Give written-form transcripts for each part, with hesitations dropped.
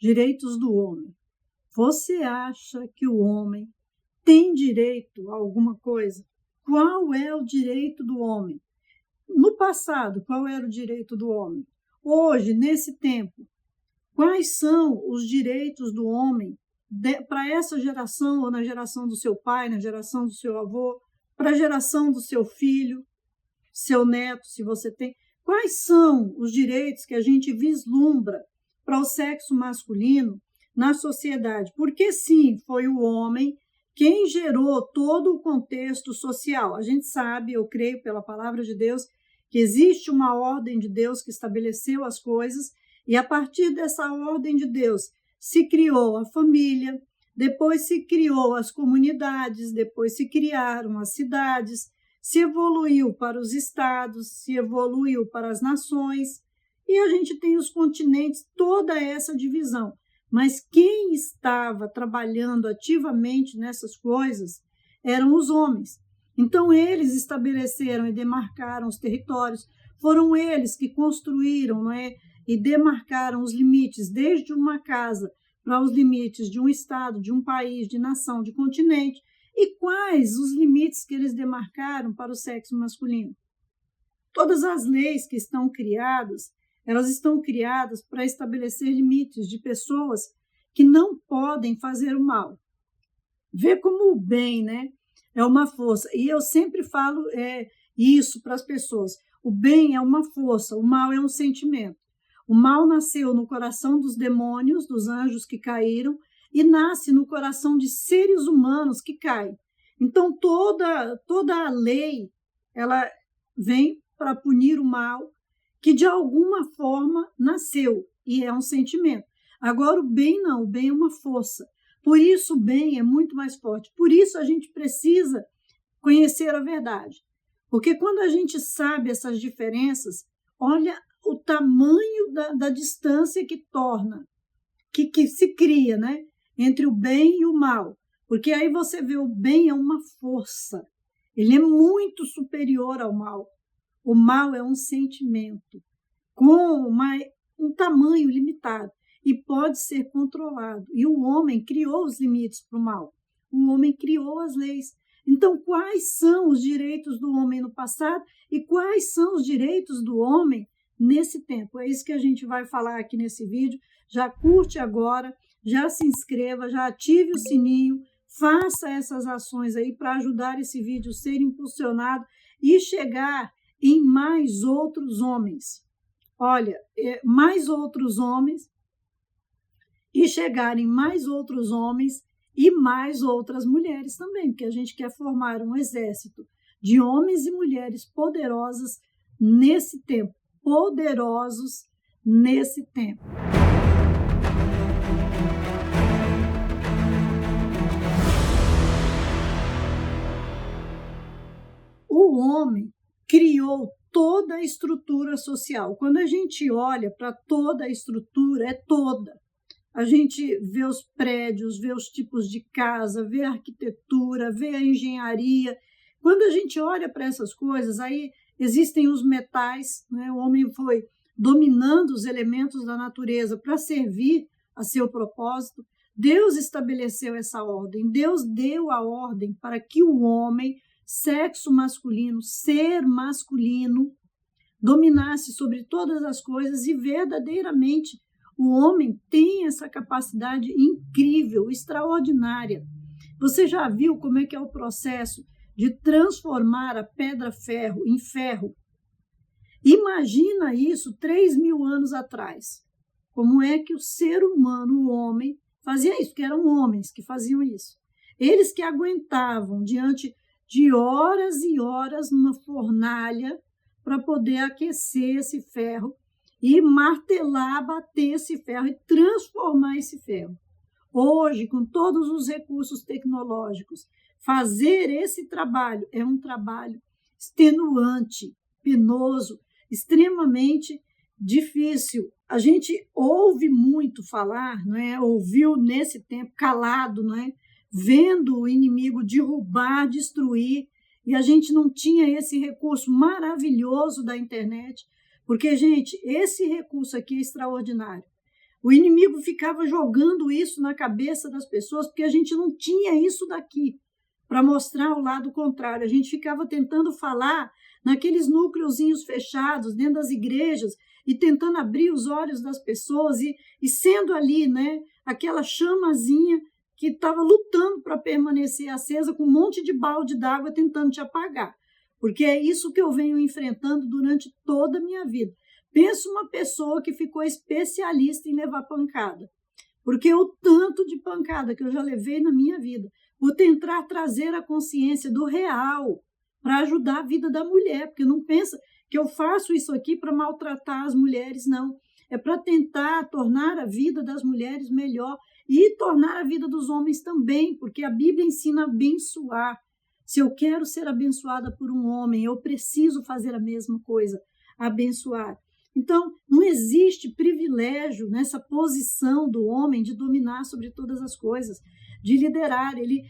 Direitos do homem. Você acha que o homem tem direito a alguma coisa? Qual é o direito do homem? No passado, qual era o direito do homem? Hoje, nesse tempo, quais são os direitos do homem para essa geração, ou na geração do seu pai, na geração do seu avô, para a geração do seu filho, seu neto, se você tem? Quais são os direitos que a gente vislumbra para o sexo masculino na sociedade? Porque, sim, foi o homem quem gerou todo o contexto social. A gente sabe, eu creio pela palavra de Deus, que existe uma ordem de Deus que estabeleceu as coisas, e a partir dessa ordem de Deus se criou a família, depois se criou as comunidades, depois se criaram as cidades, se evoluiu para os estados, se evoluiu para as nações, e a gente tem os continentes, toda essa divisão. Mas quem estava trabalhando ativamente nessas coisas eram os homens. Então, eles estabeleceram e demarcaram os territórios, foram eles que construíram, não é? E demarcaram os limites, desde uma casa para os limites de um estado, de um país, de nação, de continente. E quais os limites que eles demarcaram para o sexo masculino? Todas as leis que estão criadas, elas estão criadas para estabelecer limites de pessoas que não podem fazer o mal. Vê como o bem, né, é uma força. E eu sempre falo isso para as pessoas. O bem é uma força, o mal é um sentimento. O mal nasceu no coração dos demônios, dos anjos que caíram, e nasce no coração de seres humanos que caem. Então, toda a lei ela vem para punir o mal, que de alguma forma nasceu, e é um sentimento. Agora, o bem não, o bem é uma força. Por isso, o bem é muito mais forte. Por isso, a gente precisa conhecer a verdade. Porque quando a gente sabe essas diferenças, olha o tamanho da distância que torna, que se cria, né, entre o bem e o mal. Porque aí você vê o bem é uma força. Ele é muito superior ao mal. O mal é um sentimento com um tamanho limitado e pode ser controlado. E o homem criou os limites para o mal. O homem criou as leis. Então, quais são os direitos do homem no passado e quais são os direitos do homem nesse tempo? É isso que a gente vai falar aqui nesse vídeo. Já curte agora, já se inscreva, já ative o sininho, faça essas ações aí para ajudar esse vídeo a ser impulsionado e chegar em mais outros homens. Olha, mais outros homens e chegar em mais outros homens e mais outras mulheres também, porque a gente quer formar um exército de homens e mulheres poderosas nesse tempo, poderosos nesse tempo. O homem criou toda a estrutura social. Quando a gente olha para toda a estrutura, é toda. A gente vê os prédios, vê os tipos de casa, vê a arquitetura, vê a engenharia. Quando a gente olha para essas coisas, aí existem os metais, né? O homem foi dominando os elementos da natureza para servir a seu propósito. Deus estabeleceu essa ordem, Deus deu a ordem para que o homem, sexo masculino, ser masculino, dominasse sobre todas as coisas e verdadeiramente o homem tem essa capacidade incrível, extraordinária. Você já viu como é que é o processo de transformar a pedra-ferro em ferro? Imagina isso 3.000 anos atrás. Como é que o ser humano, o homem, fazia isso? Porque eram homens que faziam isso. Eles que aguentavam diante de horas e horas numa fornalha para poder aquecer esse ferro e martelar, bater esse ferro e transformar esse ferro. Hoje, com todos os recursos tecnológicos, fazer esse trabalho é um trabalho extenuante, penoso, extremamente difícil. A gente ouve muito falar, não é? Ouviu nesse tempo calado, não é? Vendo o inimigo derrubar, destruir, e a gente não tinha esse recurso maravilhoso da internet, porque, gente, esse recurso aqui é extraordinário. O inimigo ficava jogando isso na cabeça das pessoas, porque a gente não tinha isso daqui para mostrar o lado contrário. A gente ficava tentando falar naqueles núcleozinhos fechados dentro das igrejas e tentando abrir os olhos das pessoas e sendo ali, né, aquela chamazinha que estava lutando para permanecer acesa com um monte de balde d'água tentando te apagar. Porque é isso que eu venho enfrentando durante toda a minha vida. Pensa uma pessoa que ficou especialista em levar pancada. Porque o tanto de pancada que eu já levei na minha vida, por tentar trazer a consciência do real para ajudar a vida da mulher, porque não pensa que eu faço isso aqui para maltratar as mulheres, não. É para tentar tornar a vida das mulheres melhor e tornar a vida dos homens também, porque a Bíblia ensina a abençoar. Se eu quero ser abençoada por um homem, eu preciso fazer a mesma coisa, abençoar. Então, não existe privilégio nessa posição do homem de dominar sobre todas as coisas, de liderar. Ele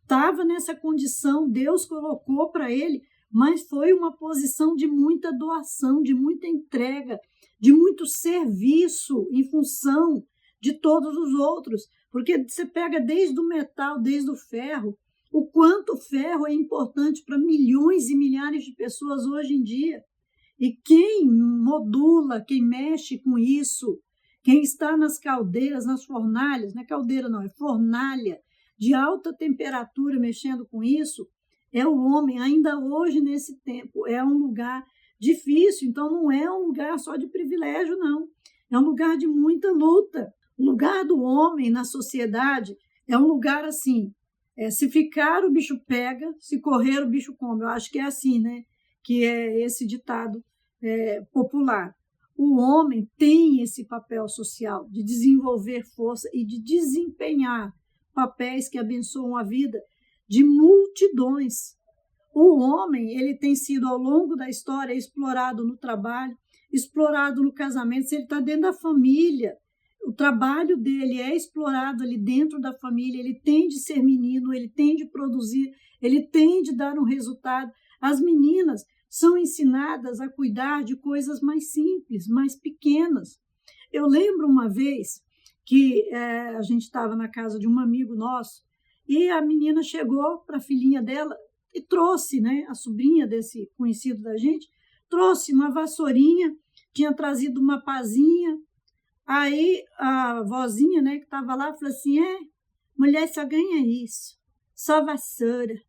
estava nessa condição, Deus colocou para ele, mas foi uma posição de muita doação, de muita entrega, de muito serviço em função de todos os outros. Porque você pega desde o metal, desde o ferro, o quanto o ferro é importante para milhões e milhares de pessoas hoje em dia. E quem modula, quem mexe com isso, quem está nas caldeiras, nas fornalhas, não é caldeira não, é fornalha, de alta temperatura mexendo com isso, é o homem, ainda hoje nesse tempo. É um lugar difícil, então não é um lugar só de privilégio, não. É um lugar de muita luta. O lugar do homem na sociedade é um lugar assim, se ficar o bicho pega, se correr o bicho come. Eu acho que é assim, né? Que é esse ditado popular. O homem tem esse papel social de desenvolver força e de desempenhar papéis que abençoam a vida de multidões. O homem, ele tem sido ao longo da história explorado no trabalho, explorado no casamento. Se ele está dentro da família, o trabalho dele é explorado ali dentro da família. Ele tem de ser menino, ele tem de produzir, ele tem de dar um resultado. As meninas são ensinadas a cuidar de coisas mais simples, mais pequenas. Eu lembro uma vez que a gente estava na casa de um amigo nosso e a menina chegou para a filhinha dela e trouxe, né, a sobrinha desse conhecido da gente, trouxe uma vassourinha, tinha trazido uma pazinha. Aí a vozinha, né, que estava lá, falou assim, mulher só ganha isso, só vassoura.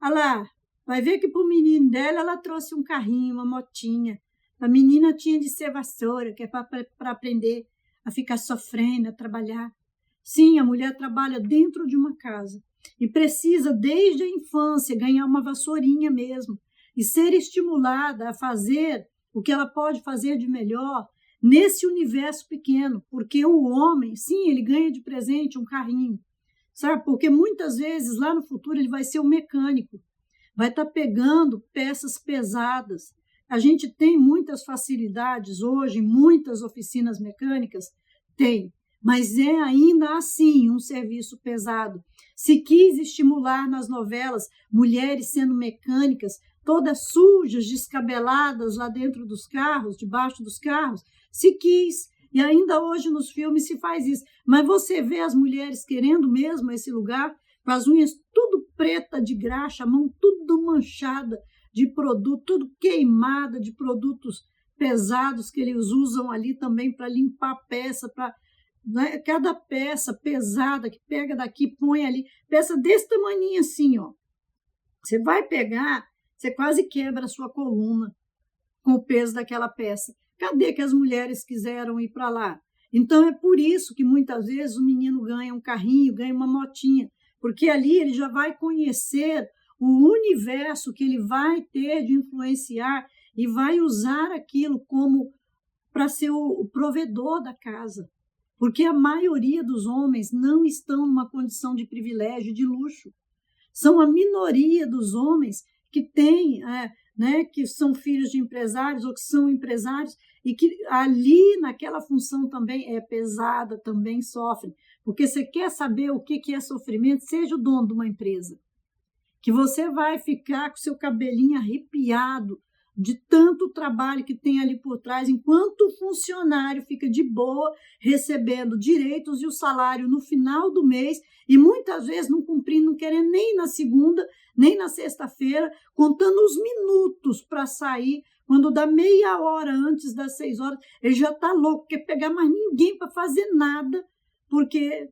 Olha lá, vai ver que para o menino dela ela trouxe um carrinho, uma motinha. A menina tinha de ser vassoura, que é para aprender a ficar sofrendo, a trabalhar. Sim, a mulher trabalha dentro de uma casa e precisa, desde a infância, ganhar uma vassourinha mesmo e ser estimulada a fazer o que ela pode fazer de melhor nesse universo pequeno, porque o homem, sim, ele ganha de presente um carrinho, sabe? Porque muitas vezes, lá no futuro, ele vai ser um mecânico, vai estar pegando peças pesadas. A gente tem muitas facilidades hoje, muitas oficinas mecânicas, tem, mas é ainda assim um serviço pesado. Se quis estimular nas novelas mulheres sendo mecânicas, todas sujas, descabeladas lá dentro dos carros, debaixo dos carros, se quis, e ainda hoje nos filmes se faz isso. Mas você vê as mulheres querendo mesmo esse lugar, com as unhas tudo preta de graxa, a mão tudo manchada de produto, tudo queimada de produtos pesados que eles usam ali também para limpar a peça, para, né, cada peça pesada que pega daqui, põe ali, peça desse tamanhinho assim, ó. Você vai pegar, você quase quebra a sua coluna com o peso daquela peça. Cadê que as mulheres quiseram ir para lá? Então é por isso que muitas vezes o menino ganha um carrinho, ganha uma motinha, porque ali ele já vai conhecer o universo que ele vai ter de influenciar e vai usar aquilo como para ser o provedor da casa. Porque a maioria dos homens não estão numa condição de privilégio, de luxo. São a minoria dos homens que têm, né, que são filhos de empresários ou que são empresários e que ali naquela função também é pesada, também sofrem. Porque você quer saber o que é sofrimento, seja o dono de uma empresa. Que você vai ficar com seu cabelinho arrepiado de tanto trabalho que tem ali por trás, enquanto o funcionário fica de boa, recebendo direitos e o salário no final do mês, e muitas vezes não cumprindo, não querendo nem na segunda, nem na sexta-feira, contando os minutos para sair. Quando dá meia hora antes das 6 horas, ele já está louco, quer pegar mais ninguém para fazer nada, porque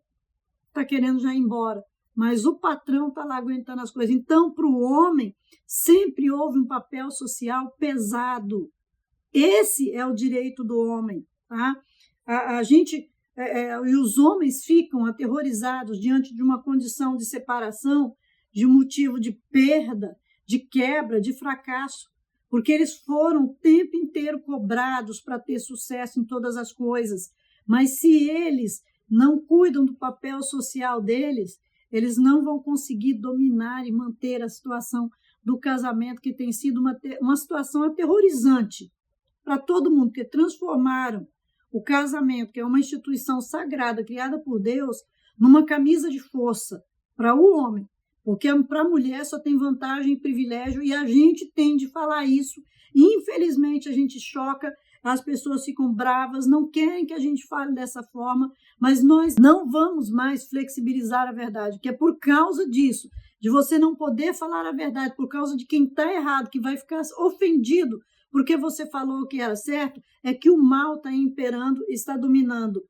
está querendo já ir embora. Mas o patrão está lá aguentando as coisas. Então, para o homem, sempre houve um papel social pesado. Esse é o direito do homem. Tá? E os homens ficam aterrorizados diante de uma condição de separação, de um motivo de perda, de quebra, de fracasso, porque eles foram o tempo inteiro cobrados para ter sucesso em todas as coisas. Mas se eles não cuidam do papel social deles, eles não vão conseguir dominar e manter a situação do casamento, que tem sido uma situação aterrorizante para todo mundo, porque transformaram o casamento, que é uma instituição sagrada, criada por Deus, numa camisa de força para o homem, porque para a mulher só tem vantagem e privilégio, e a gente tem de falar isso, e infelizmente a gente choca, as pessoas ficam bravas, não querem que a gente fale dessa forma, mas nós não vamos mais flexibilizar a verdade, que é por causa disso, de você não poder falar a verdade, por causa de quem está errado, que vai ficar ofendido porque você falou que era certo, é que o mal está imperando, está dominando.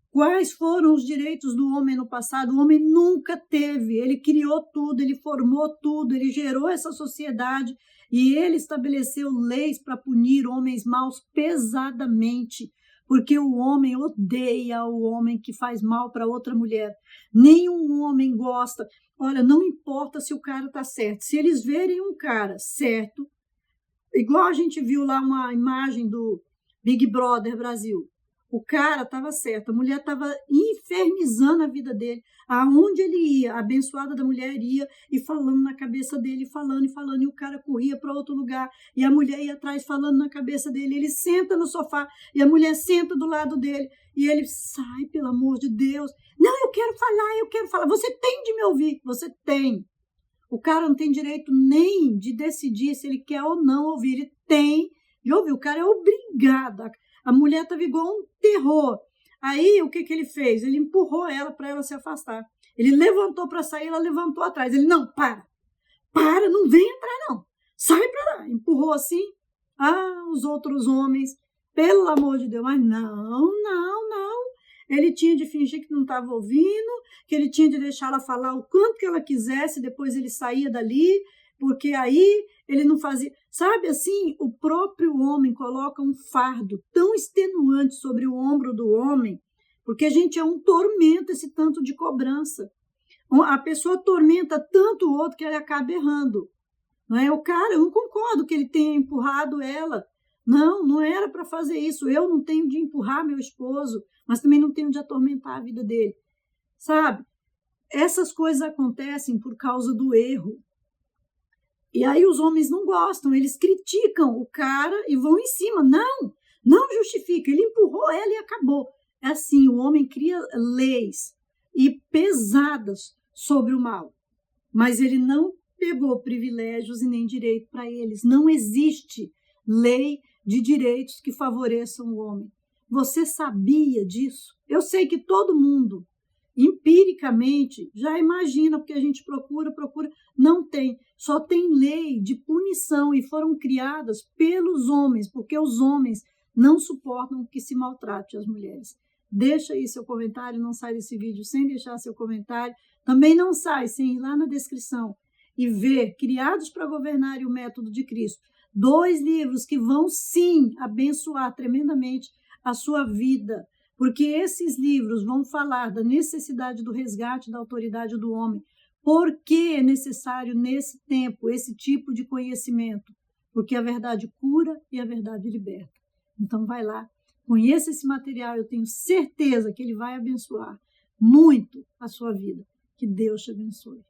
Quais foram os direitos do homem no passado? O homem nunca teve, ele criou tudo, ele formou tudo, ele gerou essa sociedade e ele estabeleceu leis para punir homens maus pesadamente, porque o homem odeia o homem que faz mal para outra mulher. Nenhum homem gosta. Olha, não importa se o cara está certo. Se eles verem um cara certo, igual a gente viu lá uma imagem do Big Brother Brasil, o cara estava certo, a mulher estava infernizando a vida dele. Aonde ele ia, a abençoada da mulher ia e falando na cabeça dele, falando e falando, e o cara corria para outro lugar, e a mulher ia atrás falando na cabeça dele, ele senta no sofá, e a mulher senta do lado dele, e ele sai, pelo amor de Deus, não, eu quero falar, você tem de me ouvir, você tem. O cara não tem direito nem de decidir se ele quer ou não ouvir, ele tem de ouvir, o cara é obrigado. A mulher estava igual um terror. Aí, o que ele fez? Ele empurrou ela para ela se afastar. Ele levantou para sair, ela levantou atrás. Ele, não, para, não vem entrar não, sai para lá. Empurrou assim. Os outros homens, pelo amor de Deus, mas não. Ele tinha de fingir que não estava ouvindo, que ele tinha de deixar ela falar o quanto que ela quisesse, depois ele saía dali, porque aí ele não fazia... Sabe, assim, o próprio homem coloca um fardo tão extenuante sobre o ombro do homem, porque a gente é um tormento, esse tanto de cobrança. A pessoa tormenta tanto o outro que ele acaba errando. Não é? O cara, eu não concordo que ele tenha empurrado ela. Não era para fazer isso. Eu não tenho de empurrar meu esposo, mas também não tenho de atormentar a vida dele. Sabe? Essas coisas acontecem por causa do erro. E aí os homens não gostam, eles criticam o cara e vão em cima. Não justifica, ele empurrou ela e acabou. É assim, o homem cria leis e pesadas sobre o mal, mas ele não pegou privilégios e nem direito para eles. Não existe lei de direitos que favoreçam o homem. Você sabia disso? Eu sei que todo mundo, empiricamente, já imagina, porque a gente procura, não tem. Só tem lei de punição e foram criadas pelos homens, porque os homens não suportam que se maltrate as mulheres. Deixa aí seu comentário, não sai desse vídeo sem deixar seu comentário. Também não sai sem ir lá na descrição e ver Criados para Governar e o Método de Cristo. 2 livros que vão, sim, abençoar tremendamente a sua vida, porque esses livros vão falar da necessidade do resgate da autoridade do homem. Por que é necessário, nesse tempo, esse tipo de conhecimento? Porque a verdade cura e a verdade liberta. Então, vai lá, conheça esse material, eu tenho certeza que ele vai abençoar muito a sua vida. Que Deus te abençoe.